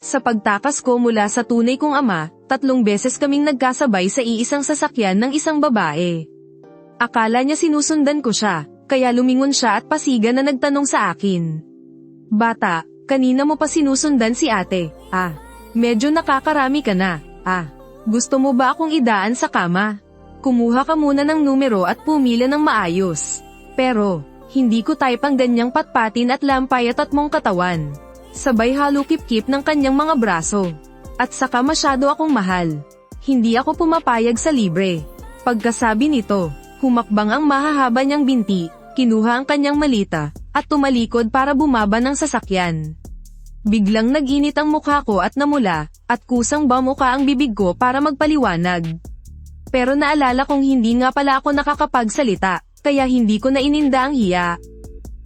Sa pagtakas ko mula sa tunay kong ama, 3 beses kaming nagkasabay sa iisang sasakyan ng isang babae. Akala niya sinusundan ko siya, kaya lumingon siya at pasiga na nagtanong sa akin. Bata, kanina mo pa sinusundan si ate, medyo nakakarami ka na, gusto mo ba akong idaan sa kama? Kumuha ka muna ng numero at pumila ng maayos. Pero, hindi ko type ang ganyang patpatin at lampayat at mong katawan. Sabay halukip-kip ng kanyang mga braso. At saka masyado akong mahal. Hindi ako pumapayag sa libre. Pagkasabi nito, humakbang ang mahahaba niyang binti, kinuha ang kanyang malita, at tumalikod para bumaba ng sasakyan. Biglang nag-init ang mukha ko at namula, at kusang bamuka ang bibig ko para magpaliwanag. Pero naalala kong hindi nga pala ako nakakapagsalita, kaya hindi ko na ininda ang hiya.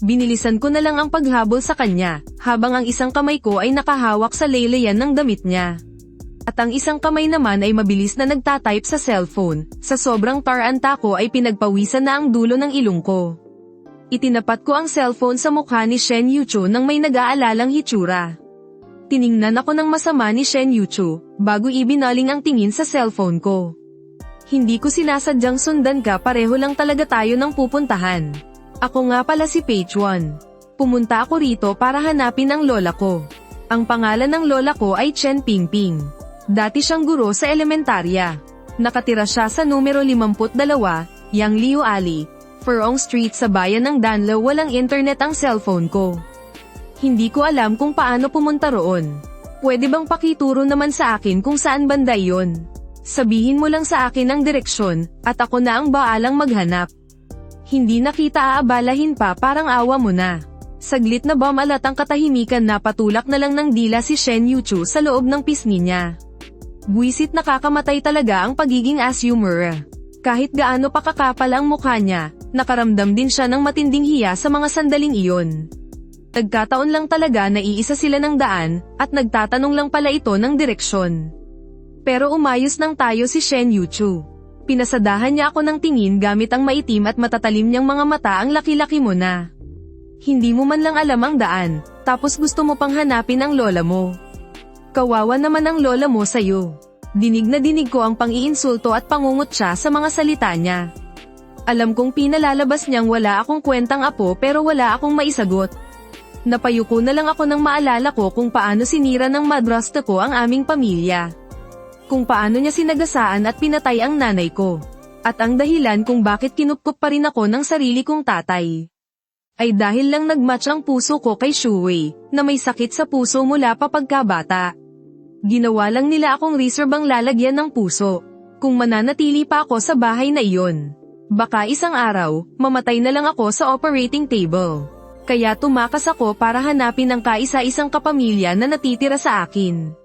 Binilisan ko na lang ang paghabol sa kanya, habang ang isang kamay ko ay nakahawak sa laylayan ng damit niya. At ang isang kamay naman ay mabilis na nagtatype sa cellphone, sa sobrang taranta ko ay pinagpawisan na ang dulo ng ilong ko. Itinapat ko ang cellphone sa mukha ni Shen Yuchu nang may nag-aalalang hitsura. Tiningnan ako ng masama ni Shen Yuchu, bago ibinaling ang tingin sa cellphone ko. Hindi ko sinasadyang sundan ka, pareho lang talaga tayo ng pupuntahan. Ako nga pala si Peichuan. Pumunta ako rito para hanapin ang lola ko. Ang pangalan ng lola ko ay Chen Pingping. Dati siyang guro sa elementarya. Nakatira siya sa numero 52, Yang Liu Alley, Furong Street sa bayan ng Danlo. Walang internet ang cellphone ko. Hindi ko alam kung paano pumunta roon. Pwede bang pakituro naman sa akin kung saan banda yon? Sabihin mo lang sa akin ang direksyon, at ako na ang baalang maghanap. Hindi na kita aabalahin pa, parang awa mo na. Saglit na bumalat ang katahimikan na patulak na lang ng dila si Shen Yuchu sa loob ng pisngi niya. Buwisit, nakakamatay talaga ang pagiging assumer. Kahit gaano pa kakapal ang mukha niya, nakaramdam din siya ng matinding hiya sa mga sandaling iyon. Nagkataon lang talaga na iisa sila ng daan, at nagtatanong lang pala ito ng direksyon. Pero umayos nang tayo si Shen Yuchu. Pinasadahan niya ako ng tingin gamit ang maitim at matatalim niyang mga mata. Ang laki-laki mo na. Hindi mo man lang alam ang daan, tapos gusto mo pang hanapin ang lola mo. Kawawa naman ang lola mo sa'yo. Dinig na dinig ko ang pang-iinsulto at pangungot siya sa mga salita niya. Alam kong pinalalabas niyang wala akong kwentang apo, pero wala akong maisagot. Napayuko na lang ako nang maalala ko kung paano sinira ng madrasta ko ang aming pamilya. Kung paano niya sinagasaan at pinatay ang nanay ko. At ang dahilan kung bakit kinupkup pa rin ako ng sarili kong tatay. Ay dahil lang nagmatch ang puso ko kay Shuwei, na may sakit sa puso mula pa pagkabata. Ginawa lang nila akong reserbang lalagyan ng puso. Kung mananatili pa ako sa bahay na iyon, baka isang araw, mamatay na lang ako sa operating table. Kaya tumakas ako para hanapin ang kaisa-isang kapamilya na natitira sa akin.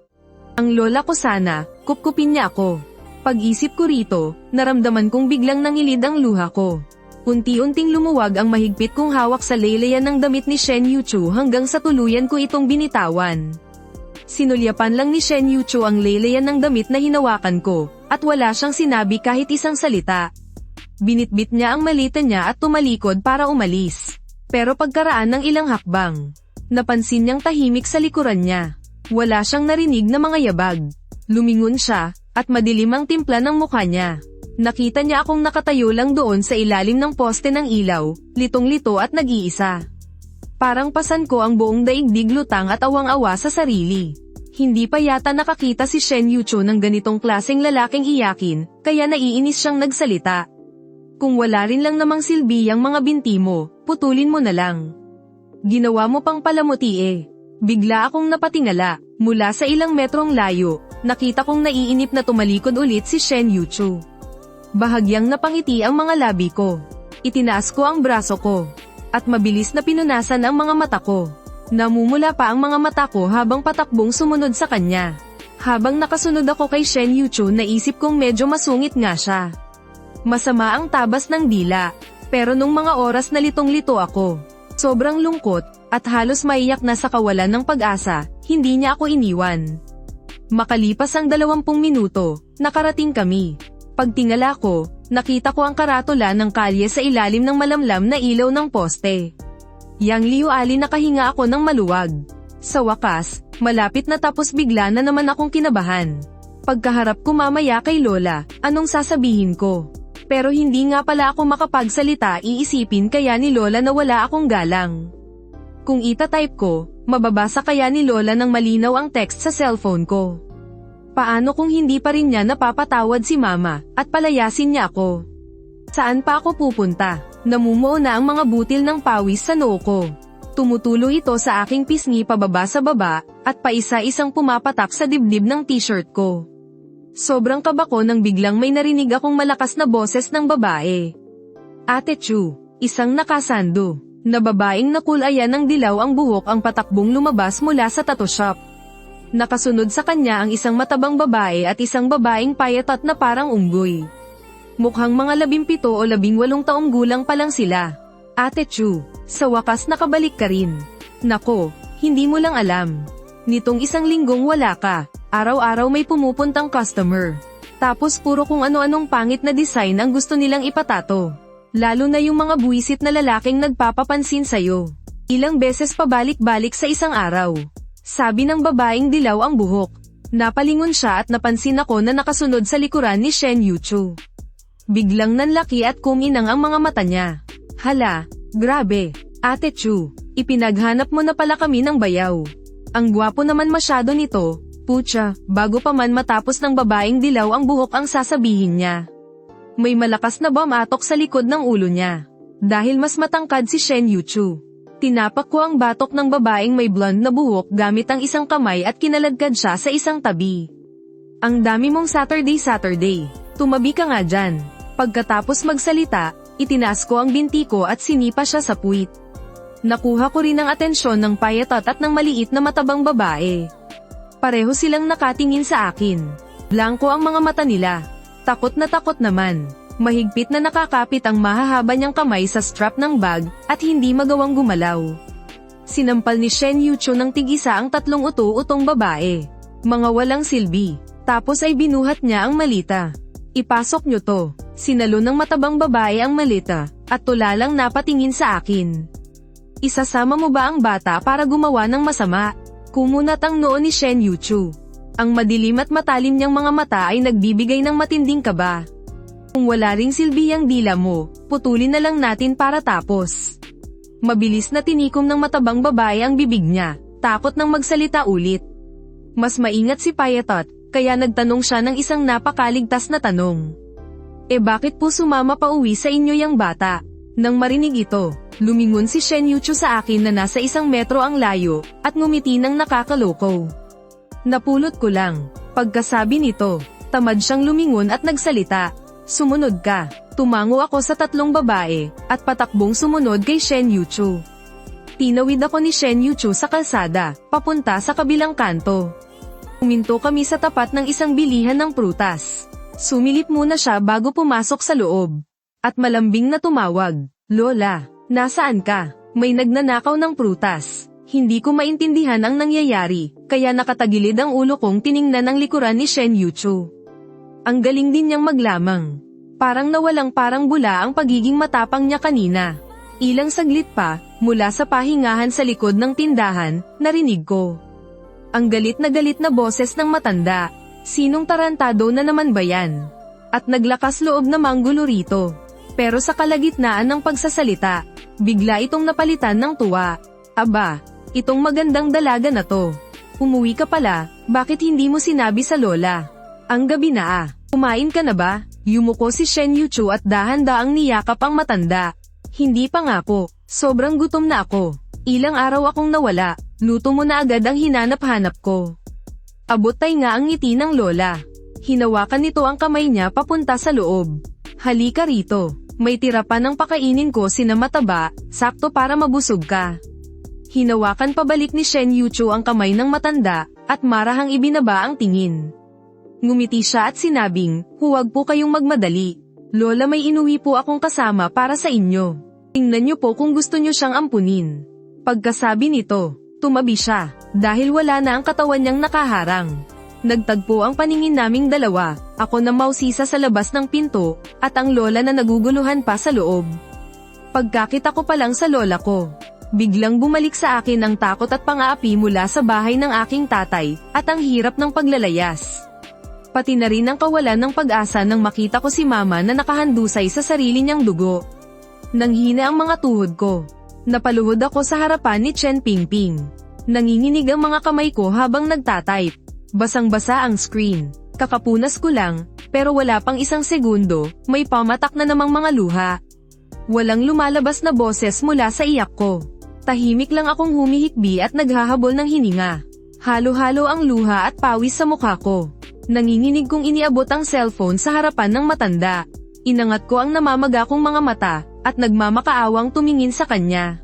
Ang lola ko sana, kupkupin niya ako. Pag-isip ko rito, naramdaman kong biglang nangilid ang luha ko. Unti-unting lumuwag ang mahigpit kong hawak sa laylayan ng damit ni Shen Yuchu hanggang sa tuluyan ko itong binitawan. Sinulyapan lang ni Shen Yuchu ang laylayan ng damit na hinawakan ko, at wala siyang sinabi kahit isang salita. Binitbit niya ang malita niya at tumalikod para umalis. Pero pagkaraan ng ilang hakbang, napansin niyang tahimik sa likuran niya. Wala siyang narinig na mga yabag. Lumingon siya, at madilim ang timpla ng mukha niya. Nakita niya akong nakatayo lang doon sa ilalim ng poste ng ilaw, litong-lito at nag-iisa. Parang pasan ko ang buong daigdig, lutang at awang-awa sa sarili. Hindi pa yata nakakita si Shen Yuchu ng ganitong klaseng lalaking iyakin, kaya naiinis siyang nagsalita. Kung wala rin lang namang silbi ang mga binti mo, putulin mo na lang. Ginawa mo pang palamuti . Bigla akong napatingala, mula sa ilang metrong layo, nakita kong naiinip na tumalikod ulit si Shen Yuchu. Bahagyang napangiti ang mga labi ko. Itinaas ko ang braso ko, at mabilis na pinunasan ang mga mata ko. Namumula pa ang mga mata ko habang patakbong sumunod sa kanya. Habang nakasunod ako kay Shen Yuchu, naisip kong medyo masungit nga siya. Masama ang tabas ng dila, pero nung mga oras na litong-lito ako, sobrang lungkot, at halos maiyak na sa kawalan ng pag-asa, hindi niya ako iniwan. Makalipas ang 20 minuto, nakarating kami. Pagtingala ko, nakita ko ang karatula ng kalye sa ilalim ng malamlam na ilaw ng poste. Yang Liu Alley, nakahinga ako ng maluwag. Sa wakas, malapit na tapos bigla na naman akong kinabahan. Pagkaharap ko mamaya kay Lola, anong sasabihin ko? Pero hindi nga pala ako makapagsalita, iisipin kaya ni Lola na wala akong galang. Kung ita-type ko, mababasa kaya ni Lola ng malinaw ang text sa cellphone ko. Paano kung hindi pa rin niya napapatawad si Mama, at palayasin niya ako? Saan pa ako pupunta? Namumuo na ang mga butil ng pawis sa noo ko. Tumutulo ito sa aking pisngi pababa sa baba, at paisa-isang pumapatak sa dibdib ng t-shirt ko. Sobrang kaba ko nang biglang may narinig akong malakas na boses ng babae. Ate Chu, isang nakasando na babaeng nakulayan ng dilaw ang buhok ang patakbong lumabas mula sa tattoo shop. Nakasunod sa kanya ang isang matabang babae at isang babaeng payatot na parang unggoy. Mukhang mga 17 o 18 taong gulang pa lang sila. Ate Chu, sa wakas nakabalik ka rin. Nako, hindi mo lang alam. Nitong isang linggong wala ka. Araw-araw may pumupuntang customer. Tapos puro kung ano-anong pangit na design ang gusto nilang ipatato. Lalo na yung mga buwisit na lalaking nagpapapansin sa'yo. Ilang beses pabalik-balik sa isang araw. Sabi ng babaeng dilaw ang buhok. Napalingon siya at napansin ako na nakasunod sa likuran ni Shen Yuchu. Biglang nanlaki at kuminang ang mga mata niya. Hala, grabe. Ate Chu, ipinaghanap mo na pala kami ng bayaw. Ang gwapo naman masyado nito. Pucha, bago pa man matapos ng babaeng dilaw ang buhok ang sasabihin niya. May malakas na bumatok sa likod ng ulo niya. Dahil mas matangkad si Shen Yuchu. Tinapak ko ang batok ng babaeng may blonde na buhok gamit ang isang kamay at kinaladkad siya sa isang tabi. Ang dami mong Saturday. Tumabi ka nga dyan. Pagkatapos magsalita, itinaas ko ang binti ko at sinipa siya sa puwit. Nakuha ko rin ang atensyon ng payatot at ng maliit na matabang babae. Pareho silang nakatingin sa akin. Blanko ang mga mata nila. Takot naman. Mahigpit na nakakapit ang mahahaba niyang kamay sa strap ng bag, at hindi magawang gumalaw. Sinampal ni Shen Yuchu ng tig-isa ang 3 utu-utong babae. Mga walang silbi. Tapos ay binuhat niya ang malita. Ipasok niyo to. Sinalo ng matabang babae ang malita, at tulalang napatingin sa akin. Isasama mo ba ang bata para gumawa ng masama? Kumunat ang noo ni Shen Yuchu. Ang madilim at matalim niyang mga mata ay nagbibigay ng matinding kaba. Kung wala ring silbi ang dila mo, putulin na lang natin para tapos. Mabilis na tinikom ng matabang babae ang bibig niya, takot nang magsalita ulit. Mas maingat si Payatot, kaya nagtanong siya ng isang napakaligtas na tanong. Bakit po sumama pa uwi sa inyo yang bata? Nang marinig ito, lumingon si Shen Yuchu sa akin na nasa 1 metro ang layo, at ngumiti ng nakakaloko. Napulot ko lang. Pagkasabi nito, tamad siyang lumingon at nagsalita. Sumunod ka. Tumango ako sa 3 babae, at patakbong sumunod kay Shen Yuchu. Tinawid ako ni Shen Yuchu sa kalsada, papunta sa kabilang kanto. Uminto kami sa tapat ng isang bilihan ng prutas. Sumilip muna siya bago pumasok sa loob. At malambing na tumawag, Lola, nasaan ka? May nagnanakaw ng prutas. Hindi ko maintindihan ang nangyayari, kaya nakatagilid ang ulo kong tiningnan ang likuran ni Shen Yuchu. Ang galing din niyang maglamang. Parang parang bula ang pagiging matapang niya kanina. Ilang saglit pa, mula sa pahingahan sa likod ng tindahan, narinig ko. Ang galit na boses ng matanda. Sinong tarantado na naman ba yan? At naglakas loob na manggulo rito. Pero sa kalagitnaan ng pagsasalita, bigla itong napalitan ng tuwa. Aba, itong magandang dalaga na to. Umuwi ka pala, bakit hindi mo sinabi sa lola? Ang gabi na kumain ka na ba? Yumuko si Shen Yuchu at dahan-daang niyakap ang matanda. Hindi pa nga po, sobrang gutom na ako. Ilang araw akong nawala, luto mo na agad ang hinanap-hanap ko. Abot-tay nga ang ngiti ng lola. Hinawakan nito ang kamay niya papunta sa loob. Halika rito. May tira pa ng pakainin ko sina mataba, sakto para mabusog ka. Hinawakan pabalik ni Shen Yuchu ang kamay ng matanda, at marahang ibinaba ang tingin. Ngumiti siya at sinabing, huwag po kayong magmadali. Lola, may inuwi po akong kasama para sa inyo. Tingnan niyo po kung gusto niyo siyang ampunin. Pagkasabi nito, tumabi siya, dahil wala na ang katawan niyang nakaharang. Nagtagpo ang paningin naming dalawa, ako na mausisa sa labas ng pinto, at ang lola na naguguluhan pa sa loob. Pagkakita ko pa lang sa lola ko, Biglang bumalik sa akin ang takot at pang-aapi mula sa bahay ng aking tatay, at ang hirap ng paglalayas. Pati na rin ang kawalan ng pag-asa nang makita ko si mama na nakahandusay sa sarili niyang dugo. Nanghina ang mga tuhod ko. Napaluhod ako sa harapan ni Chen Pingping. Nanginginig ang mga kamay ko habang nagtatype. Basang-basa ang screen. Kakapunas ko lang, pero wala pang isang segundo, may pamatak na namang mga luha. Walang lumalabas na boses mula sa iyak ko. Tahimik lang akong humihikbi at naghahabol ng hininga. Halo-halo ang luha at pawis sa mukha ko. Nanginginig kong iniabot ang cellphone sa harapan ng matanda. Inangat ko ang namamaga kong mga mata, at nagmamakaawang tumingin sa kanya.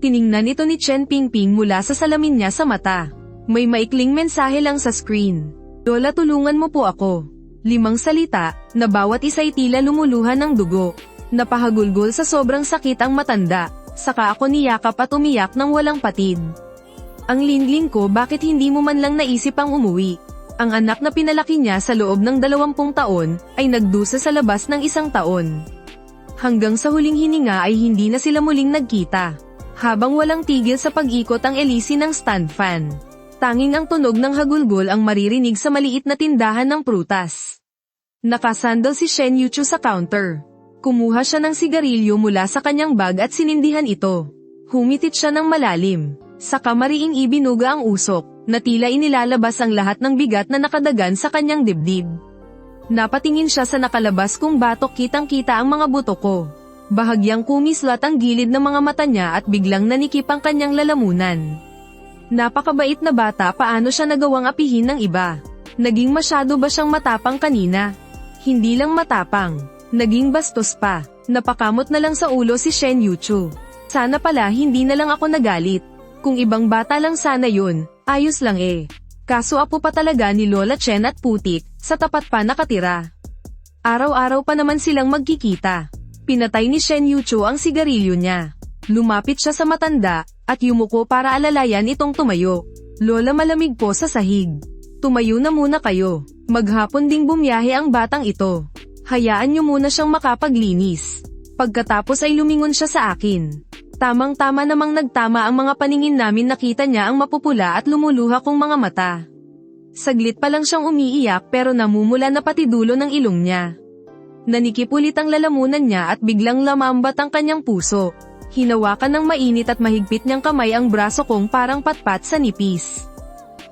Tiningnan ito ni Chen Pingping mula sa salamin niya sa mata. May maikling mensahe lang sa screen. Lola, tulungan mo po ako. 5 salita, na bawat isa'y tila lumuluhan ng dugo. Napahagulgol sa sobrang sakit ang matanda, saka ako niyakap at umiyak ng walang patid. Ang lingling ko, bakit hindi mo man lang naisip ang umuwi? Ang anak na pinalaki niya sa loob ng 20 taon, ay nagdusa sa labas ng 1 taon. Hanggang sa huling hininga ay hindi na sila muling nagkita. Habang walang tigil sa pag-ikot ang elisi ng stand fan. Tanging ang tunog ng hagulgol ang maririnig sa maliit na tindahan ng prutas. Nakasandal si Shen Yuchu sa counter. Kumuha siya ng sigarilyo mula sa kanyang bag at sinindihan ito. Humitit siya ng malalim. Saka mariing ibinuga ang usok, na tila inilalabas ang lahat ng bigat na nakadagan sa kanyang dibdib. Napatingin siya sa nakalabas kong batok, kitang-kita ang mga buto ko. Bahagyang kumislat ang gilid ng mga mata niya at biglang nanikip ang kanyang lalamunan. Napakabait na bata, paano siya nagawang apihin ng iba? Naging masyado ba siyang matapang kanina? Hindi lang matapang, naging bastos pa. Napakamot na lang sa ulo si Shen Yuchu. Sana pala hindi na lang ako nagalit. Kung ibang bata lang sana yun, ayos lang eh. Kaso apo pa talaga ni Lola Chen at putik, sa tapat pa nakatira. Araw-araw pa naman silang magkikita. Pinatay ni Shen Yuchu ang sigarilyo niya. Lumapit siya sa matanda, at yumuko para alalayan itong tumayo. Lola, malamig po sa sahig. Tumayo na muna kayo. Maghapon ding bumiyahe ang batang ito. Hayaan niyo muna siyang makapaglinis. Pagkatapos ay lumingon siya sa akin. Tamang-tama namang nagtama ang mga paningin namin, nakita niya ang mapupula at lumuluha kong mga mata. Saglit pa lang siyang umiiyak pero namumula na pati dulo ng ilong niya. Nanikip ulit ang lalamunan niya at biglang lamambat ang kanyang puso. Hinawakan ng mainit at mahigpit niyang kamay ang braso kong parang patpat sa nipis.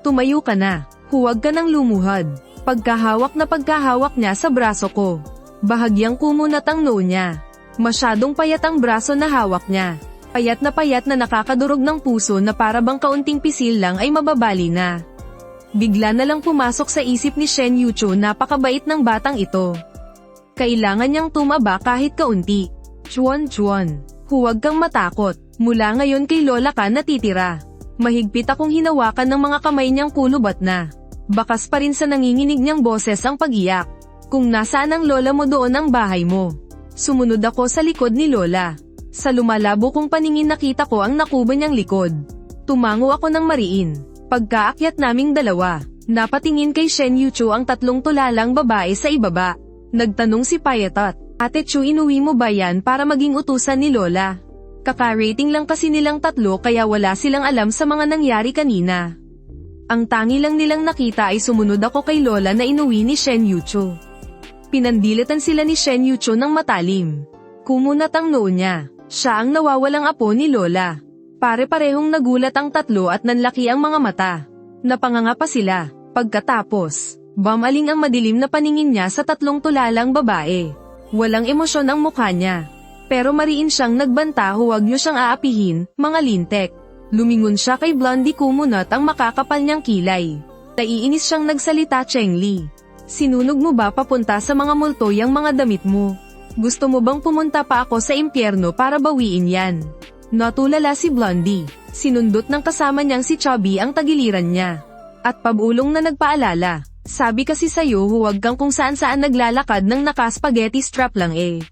Tumayo ka na, huwag ka nang lumuhad. Pagkahawak na pagkahawak niya sa braso ko. Bahagyang kumunat ang noo niya. Masyadong payat ang braso na hawak niya. Payat na nakakadurog ng puso na para bang kaunting pisil lang ay mababali na. Bigla na lang pumasok sa isip ni Shen Yuchu, napakabait ng batang ito. Kailangan niyang tumaba kahit kaunti. Chuan, huwag kang matakot. Mula ngayon kay Lola ka natitira. Mahigpit akong hinawakan ng mga kamay niyang kulubat na. Bakas pa rin sa nanginginig niyang boses ang pag-iyak. Kung nasaan ang lola mo, doon ang bahay mo. Sumunod ako sa likod ni Lola. Sa lumalabo kong paningin nakita ko ang nakuba niyang likod. Tumango ako ng mariin. Pagkaakyat naming dalawa, napatingin kay Shen Yuchu ang 3 tulalang babae sa ibaba. Nagtanong si Payatot, Ate Chu, inuwi mo ba yan para maging utusan ni Lola? Kaka-rating lang kasi nilang 3 kaya wala silang alam sa mga nangyari kanina. Ang tangi lang nilang nakita ay sumunod ako kay Lola na inuwi ni Shen Yuchu. Pinandilitan sila ni Shen Yuchu ng matalim. Kumunat ang noo niya. Siya ang nawawalang apo ni Lola. Pare-parehong nagulat ang 3 at nanlaki ang mga mata. Napanganga pa sila. Pagkatapos, bumaling ang madilim na paningin niya sa 3 tulalang babae. Walang emosyon ang mukha niya. Pero mariin siyang nagbanta, huwag niyo siyang aapihin, mga lintek. Lumingon siya kay Blondie, kumunat ang makakapal niyang kilay. Naiinis siyang nagsalita, Cheng Li. Sinunog mo ba papunta sa mga multo yang mga damit mo? Gusto mo bang pumunta pa ako sa impyerno para bawiin yan? Natulala si Blondie. Sinundot ng kasama niyang si Chubby ang tagiliran niya. At pabulong na nagpaalala. Sabi kasi sa'yo, huwag kang kung saan-saan naglalakad ng naka-spaghetti strap lang eh.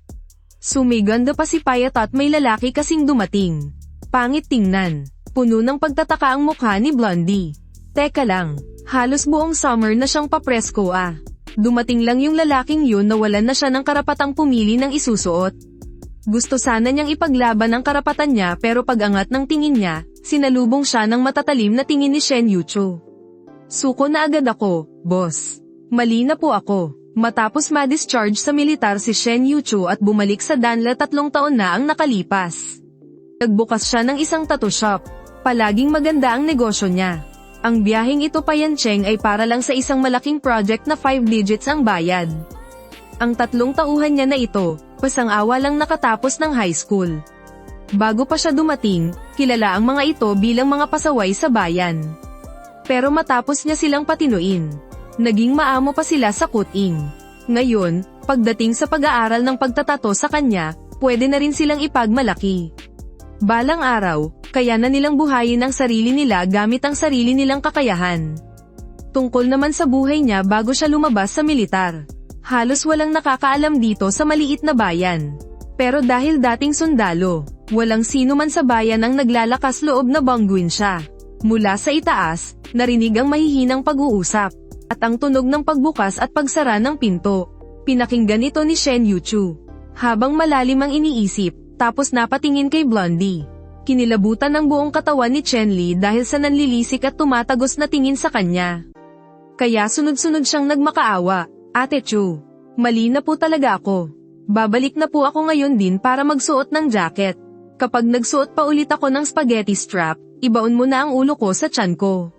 Sumiganda pa si Payat at may lalaki kasing dumating. Pangit tingnan. Puno ng pagtataka ang mukha ni Blondie. Teka lang, halos buong summer na siyang papresko ah. Dumating lang yung lalaking yun na walan na siya ng karapatang pumili ng isusuot. Gusto sana niyang ipaglaban ang karapatan niya pero pag-angat ng tingin niya, sinalubong siya ng matatalim na tingin ni Shen Yuchu. Suko na agad ako, boss. Mali na po ako. Matapos ma-discharge sa militar si Shen Yuchu at bumalik sa Danla 3 taon na ang nakalipas. Nagbukas siya ng isang tattoo shop. Palaging maganda ang negosyo niya. Ang biyaheng ito pa Yancheng ay para lang sa isang malaking project na 5 digits ang bayad. Ang 3 tauhan niya na ito, pasang-awa lang nakatapos ng high school. Bago pa siya dumating, kilala ang mga ito bilang mga pasaway sa bayan. Pero matapos niya silang patinuin, naging maamo pa sila sa kuting. Ngayon, pagdating sa pag-aaral ng pagtatato sa kanya, pwede na rin silang ipagmalaki. Balang araw, kaya na nilang buhayin ang sarili nila gamit ang sarili nilang kakayahan. Tungkol naman sa buhay niya bago siya lumabas sa militar. Halos walang nakakaalam dito sa maliit na bayan. Pero dahil dating sundalo, walang sino man sa bayan ang naglalakas loob na bangguin siya. Mula sa itaas, narinig ang mahihinang pag-uusap, at ang tunog ng pagbukas at pagsara ng pinto. Pinakinggan ito ni Shen Yuchu. Habang malalim ang iniisip, tapos napatingin kay Blondie. Kinilabutan ang buong katawan ni Chen Li dahil sa nanlilisik at tumatagos na tingin sa kanya. Kaya sunod-sunod siyang nagmakaawa. Ate Chu, mali na po talaga ako. Babalik na po ako ngayon din para magsuot ng jacket. Kapag nagsuot pa ulit ako ng spaghetti strap, ibaon mo na ang ulo ko sa tiyan ko.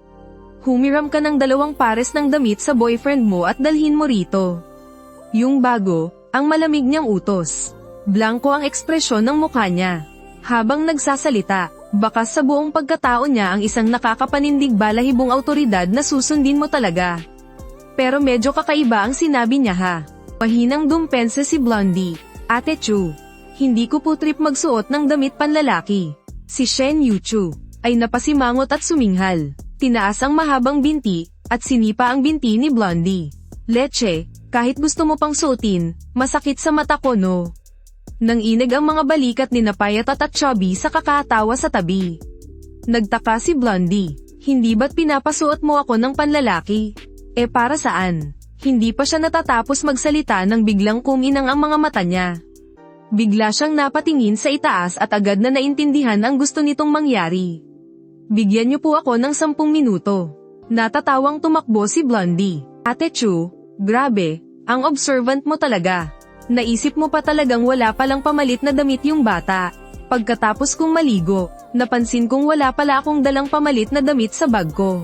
Humiram ka ng 2 pares ng damit sa boyfriend mo at dalhin mo rito. Yung bago, ang malamig niyang utos. Blanko ang ekspresyon ng mukha niya. Habang nagsasalita, bakas sa buong pagkatao niya ang isang nakakapanindig balahibong autoridad na susundin mo talaga. Pero medyo kakaiba ang sinabi niya ha. Mahinang dumpensa si Blondie. Ate Chu, hindi ko po trip magsuot ng damit panlalaki. Si Shen Yuchu ay napasimangot at suminghal. Tinaas ang mahabang binti, at sinipa ang binti ni Blondie. Leche, kahit gusto mo pang suotin, masakit sa mata ko no. Nanginig ang mga balikat ni Napayat at Chubby sa kakatawa sa tabi. Nagtaka si Blondie, hindi ba't pinapasuot mo ako ng panlalaki? Para saan? Hindi pa siya natatapos magsalita nang biglang kuminang ang mga mata niya. Bigla siyang napatingin sa itaas at agad na naintindihan ang gusto nitong mangyari. Bigyan niyo po ako ng 10 minuto. Natatawang tumakbo si Blondie. Ate Chu, grabe, ang observant mo talaga. Naisip mo pa talagang wala palang pamalit na damit yung bata. Pagkatapos kong maligo, napansin kong wala pala akong dalang pamalit na damit sa bag ko.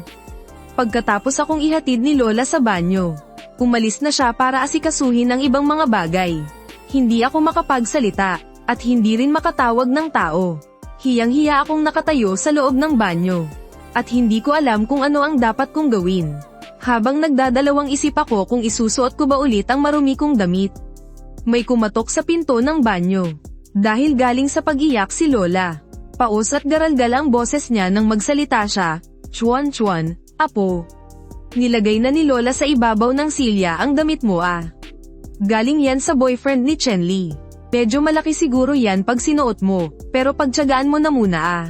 Pagkatapos akong ihatid ni Lola sa banyo, umalis na siya para asikasuhin ang ibang mga bagay. Hindi ako makapagsalita, at hindi rin makatawag ng tao. Hiyang-hiya akong nakatayo sa loob ng banyo. At hindi ko alam kung ano ang dapat kong gawin. Habang nagdadalawang isip ako kung isusuot ko ba ulit ang marumi kong damit. May kumatok sa pinto ng banyo. Dahil galing sa pag-iyak si Lola. Paos at garalgal ang boses niya nang magsalita siya. Chuan, apo. Nilagay na ni Lola sa ibabaw ng silya ang damit mo ah. Galing yan sa boyfriend ni Chen Li. Medyo malaki siguro yan pag sinuot mo, pero pagtiyagaan mo na muna ah.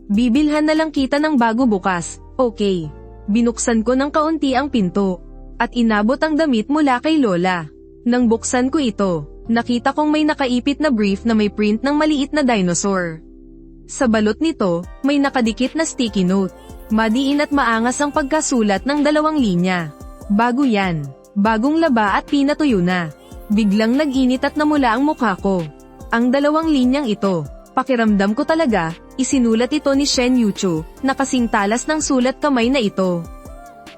Bibilhan na lang kita ng bago bukas, okay. Binuksan ko ng kaunti ang pinto, at inabot ang damit mula kay Lola. Nang buksan ko ito, nakita kong may nakaipit na brief na may print ng maliit na dinosaur. Sa balot nito, may nakadikit na sticky note. Madiin at maangas ang pagkasulat ng 2 linya. Bago yan, bagong laba at pinatuyo na. Biglang nag-init at namula ang mukha ko. Ang 2 linyang ito, pakiramdam ko talaga, isinulat ito ni Shen Yuchu, na kasing talas ng sulat kamay na ito.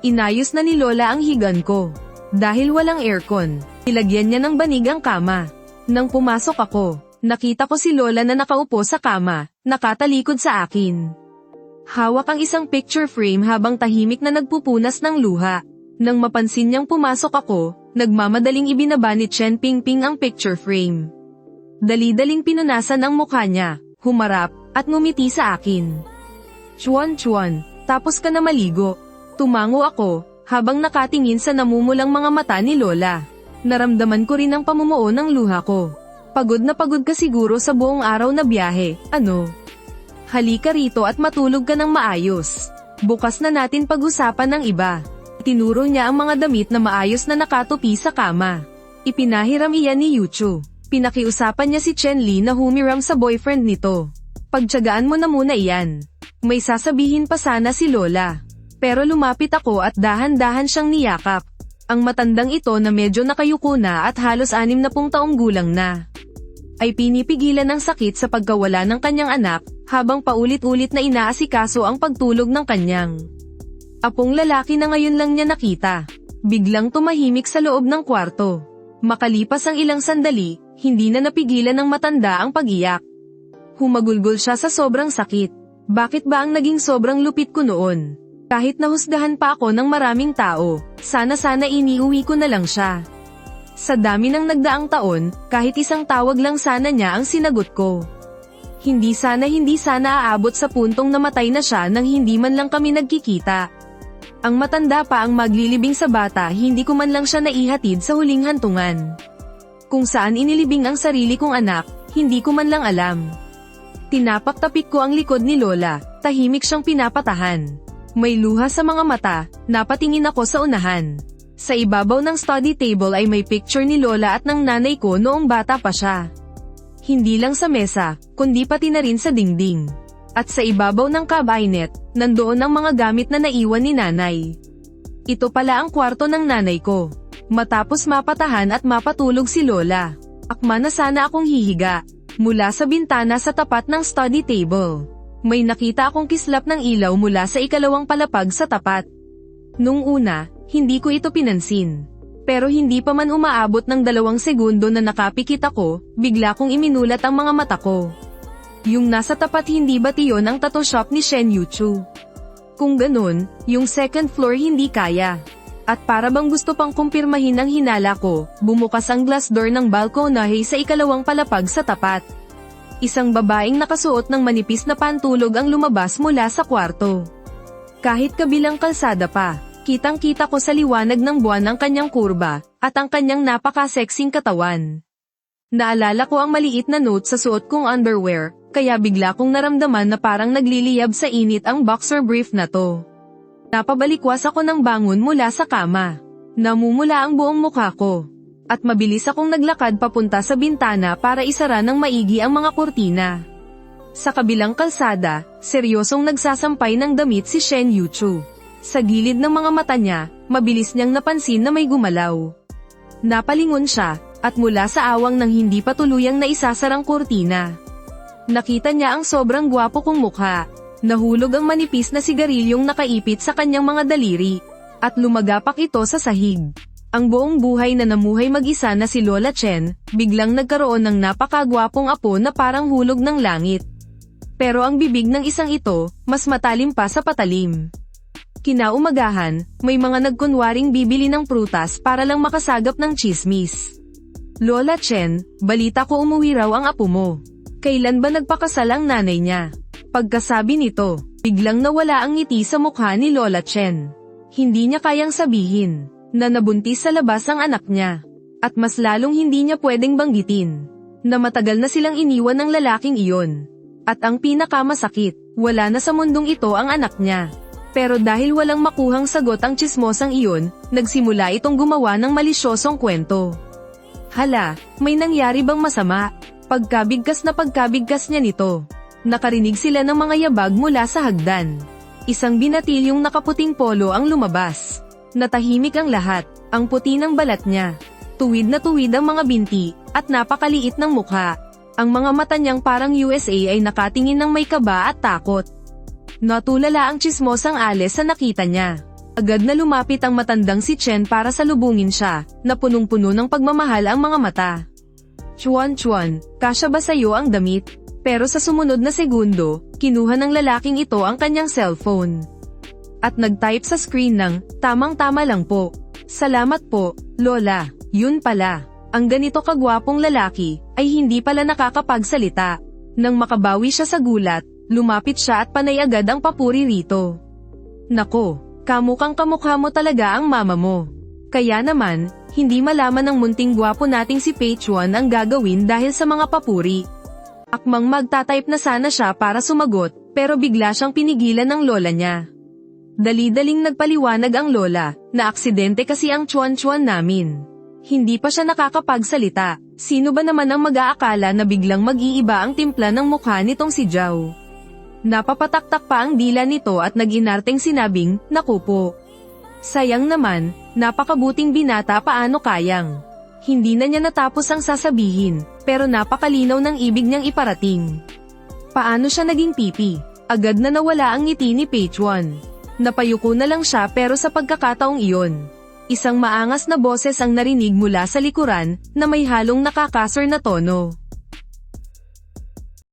Inayos na ni Lola ang higan ko. Dahil walang aircon, nilagyan niya ng banig ang kama. Nang pumasok ako, nakita ko si Lola na nakaupo sa kama, nakatalikod sa akin. Hawak ang isang picture frame habang tahimik na nagpupunas ng luha. Nang mapansin niyang pumasok ako, nagmamadaling ibinaba ni Chen Pingping ang picture frame. Dali-daling pinunasan ang mukha niya, humarap, at ngumiti sa akin. Chuan, tapos ka na maligo. Tumango ako, habang nakatingin sa namumulang mga mata ni Lola. Naramdaman ko rin ang pamumuo ng luha ko. Pagod na pagod ka siguro sa buong araw na biyahe, ano? Halika rito at matulog ka ng maayos. Bukas na natin pag-usapan ng iba. Tinuro niya ang mga damit na maayos na nakatupi sa kama. Ipinahiram iyan ni Yuchu. Pinakiusapan niya si Chen Li na humiram sa boyfriend nito. Pagtiyagaan mo na muna iyan. May sasabihin pa sana si Lola. Pero lumapit ako at dahan-dahan siyang niyakap. Ang matandang ito na medyo nakayuko na at halos 60 taong gulang na, ay pinipigilan ng sakit sa pagkawala ng kanyang anak, habang paulit-ulit na inaasikaso ang pagtulog ng kanyang apong lalaki na ngayon lang niya nakita. Biglang tumahimik sa loob ng kwarto. Makalipas ang ilang sandali, hindi na napigilan ng matanda ang pag-iyak. Humagulgol siya sa sobrang sakit. Bakit ba ang naging sobrang lupit ko noon? Kahit nahusgahan pa ako ng maraming tao, sana iniuwi ko na lang siya. Sa dami ng nagdaang taon, kahit isang tawag lang sana niya ang sinagot ko. Hindi sana aabot sa puntong namatay na siya nang hindi man lang kami nagkikita. Ang matanda pa ang maglilibing sa bata, hindi ko man lang siya naihatid sa huling hantungan. Kung saan inilibing ang sarili kong anak, hindi ko man lang alam. Tinapak-tapik ko ang likod ni Lola, tahimik siyang pinapatahan. May luha sa mga mata, napatingin ako sa unahan. Sa ibabaw ng study table ay may picture ni Lola at ng nanay ko noong bata pa siya. Hindi lang sa mesa, kundi pati na rin sa dingding. At sa ibabaw ng cabinet, nandoon ang mga gamit na naiwan ni nanay. Ito pala ang kwarto ng nanay ko. Matapos mapatahan at mapatulog si Lola, akma na sana akong hihiga. Mula sa bintana sa tapat ng study table, may nakita akong kislap ng ilaw mula sa ikalawang palapag sa tapat. Nung una, hindi ko ito pinansin. Pero hindi pa man umaabot ng 2 segundo na nakapikit ako, bigla kong iminulat ang mga mata ko. Yung nasa tapat, hindi ba tiyon ang tattoo shop ni Shen Yuchu? Kung ganun, yung second floor hindi kaya. At para bang gusto pang kumpirmahin ang hinala ko, bumukas ang glass door ng balkonahe sa ikalawang palapag sa tapat. Isang babaeng nakasuot ng manipis na pantulog ang lumabas mula sa kwarto. Kahit kabilang kalsada pa, kitang-kita ko sa liwanag ng buwan ang kanyang kurba, at ang kanyang napaka-sexing katawan. Naalala ko ang maliit na note sa suot kong underwear, kaya bigla kong naramdaman na parang nagliliyab sa init ang boxer brief na to. Napabalikwas ako ng bangon mula sa kama. Namumula ang buong mukha ko. At mabilis akong naglakad papunta sa bintana para isara ng maigi ang mga kurtina. Sa kabilang kalsada, seryosong nagsasampay ng damit si Shen Yuchu. Sa gilid ng mga mata niya, mabilis niyang napansin na may gumalaw. Napalingon siya, at mula sa awang ng hindi pa tuluyang naisasarang kurtina, nakita niya ang sobrang gwapo kong mukha. Nahulog ang manipis na sigarilyong nakaipit sa kanyang mga daliri, at lumagapak ito sa sahig. Ang buong buhay na namuhay mag-isa na si Lola Chen, biglang nagkaroon ng napakagwapong apo na parang hulog ng langit. Pero ang bibig ng isang ito, mas matalim pa sa patalim. Kinaumagahan, may mga nagkunwaring bibili ng prutas para lang makasagap ng chismis. Lola Chen, balita ko umuwi raw ang apo mo. Kailan ba nagpakasal ang nanay niya? Pagkasabi nito, biglang nawala ang ngiti sa mukha ni Lola Chen. Hindi niya kayang sabihin na nabuntis sa labas ang anak niya. At mas lalong hindi niya pwedeng banggitin na matagal na silang iniwan ng lalaking iyon. At ang pinakamasakit, wala na sa mundong ito ang anak niya. Pero dahil walang makuhang sagot ang tsismosang iyon, nagsimula itong gumawa ng malisyosong kwento. Hala, may nangyari bang masama? Pagkabigkas niya nito, nakarinig sila ng mga yabag mula sa hagdan. Isang binatilyong nakaputing polo ang lumabas. Natahimik ang lahat, ang puti ng balat niya. Tuwid na tuwid ang mga binti, at napakaliit ng mukha. Ang mga mata niyang parang USA ay nakatingin ng may kaba at takot. Natulala ang tsismosang Alice sa nakita niya. Agad na lumapit ang matandang si Chen para salubungin siya, na punong-puno ng pagmamahal ang mga mata. Chuan, kasya ba sa'yo ang damit? Pero sa sumunod na segundo, kinuha ng lalaking ito ang kanyang cellphone. At nag-type sa screen ng, tamang-tama lang po. Salamat po, Lola. Yun pala, ang ganito kagwapong lalaki, ay hindi pala nakakapagsalita. Nang makabawi siya sa gulat, lumapit siya at panay agad ang papuri rito. Nako, kamukha mo talaga ang mama mo. Kaya naman, hindi malaman ng munting gwapo nating si Pei Chuan ang gagawin dahil sa mga papuri. Akmang magtatype na sana siya para sumagot, pero bigla siyang pinigilan ng lola niya. Dali-daling nagpaliwanag ang lola, na aksidente kasi ang Chuan namin. Hindi pa siya nakakapagsalita, Sino ba naman ang mag-aakala na biglang mag-iiba ang timpla ng mukha nitong si Zhao? Napapataktak pa ang dila nito at nag-inarteng sinabing, "Naku po. Sayang naman, napakabuting binata, paano kayang?" Hindi na niya natapos ang sasabihin, pero napakalinaw ng ibig niyang iparating. Paano siya naging pipi? Agad na nawala ang ngiti ni Peichuan. Napayuko na lang siya, pero sa pagkakataong iyon, isang maangas na boses ang narinig mula sa likuran, na may halong nakakasar na tono.